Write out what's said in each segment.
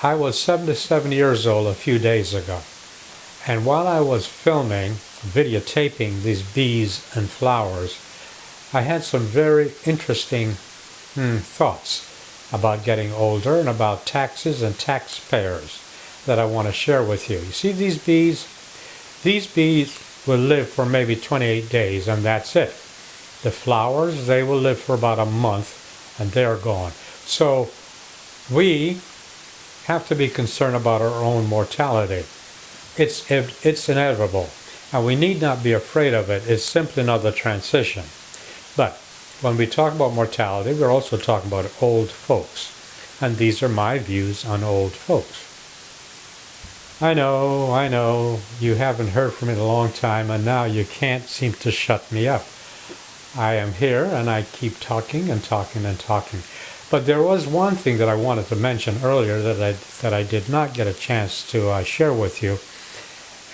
I was 77 years old a few days ago, and while I was filming, videotaping these bees and flowers, I had some very interesting thoughts about getting older and about taxes and taxpayers that I want to share with you. You see these bees? These bees will live for maybe 28 days and that's it. The flowers, they will live for about a month and they're gone. So we have to be concerned about our own mortality. It's inevitable, and we need not be afraid of it. It's simply another transition. But when we talk about mortality, we're also talking about old folks, and these are my views on old folks. I know, you haven't heard from me in a long time, and now you can't seem to shut me up. I am here, and I keep talking and talking and talking. But there was one thing that I wanted to mention earlier that I did not get a chance to share with you,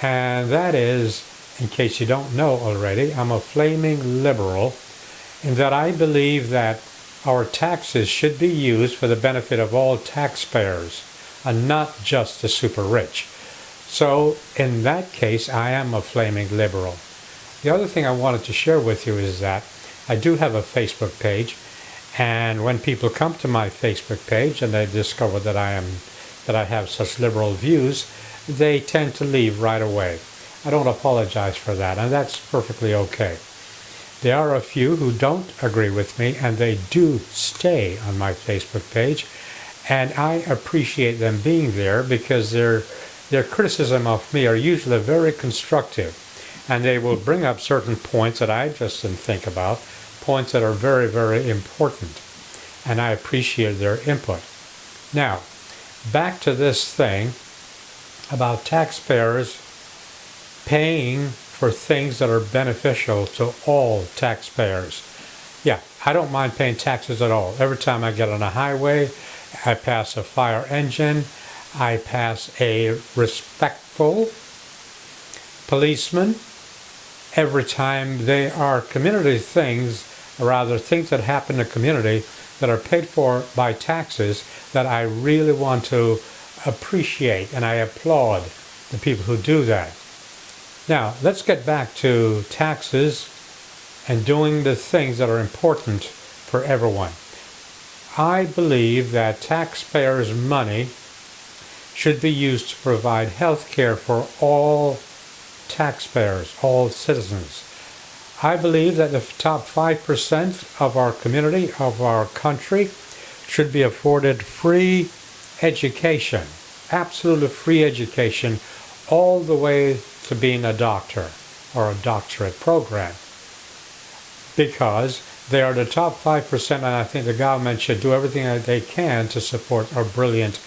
and that is, in case you don't know already, I'm a flaming liberal in that I believe that our taxes should be used for the benefit of all taxpayers and not just the super rich. So in that case, I am a flaming liberal. The other thing I wanted to share with you is that I do have a Facebook page. And when people come to my Facebook page and they discover that I have such liberal views, they tend to leave right away. I don't apologize for that, and that's perfectly okay. There are a few who don't agree with me, and they do stay on my Facebook page, and I appreciate them being there because their criticism of me are usually very constructive, and they will bring up certain points that I just didn't think about, points that are very, very important, and I appreciate their input. Now, back to this thing about taxpayers paying for things that are beneficial to all taxpayers. Yeah, I don't mind paying taxes at all. Every time I get on a highway, I pass a fire engine, I pass a respectful policeman. Every time they are community things, or rather things that happen in the community that are paid for by taxes that I really want to appreciate, and I applaud the people who do that. Now, let's get back to taxes and doing the things that are important for everyone. I believe that taxpayers' money should be used to provide health care for all taxpayers, all citizens. I believe that the top 5% of our community, of our country, should be afforded free education, absolutely free education, all the way to being a doctor or a doctorate program. Because they are the top 5%, and I think the government should do everything that they can to support our brilliant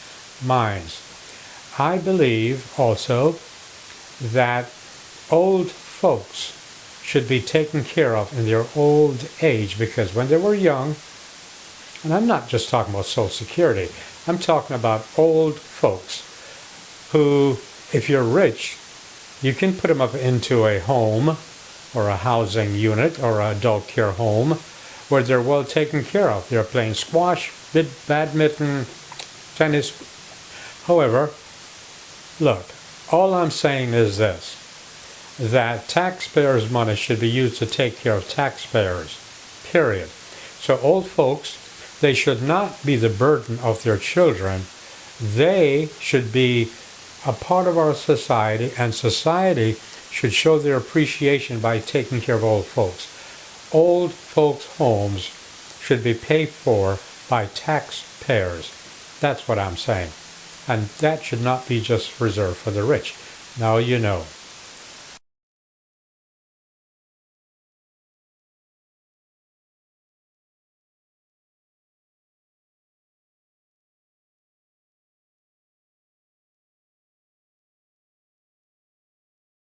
minds. I believe also that old folks should be taken care of in their old age, because when they were young, and I'm not just talking about Social Security, I'm talking about old folks who, if you're rich, you can put them up into a home or a housing unit or an adult care home where they're well taken care of. They're playing squash, badminton, tennis. However, look, all I'm saying is this, that taxpayers' money should be used to take care of taxpayers, period. So old folks, they should not be the burden of their children. They should be a part of our society, and society should show their appreciation by taking care of old folks. Old folks' homes should be paid for by taxpayers. That's what I'm saying. And that should not be just reserved for the rich. Now you know.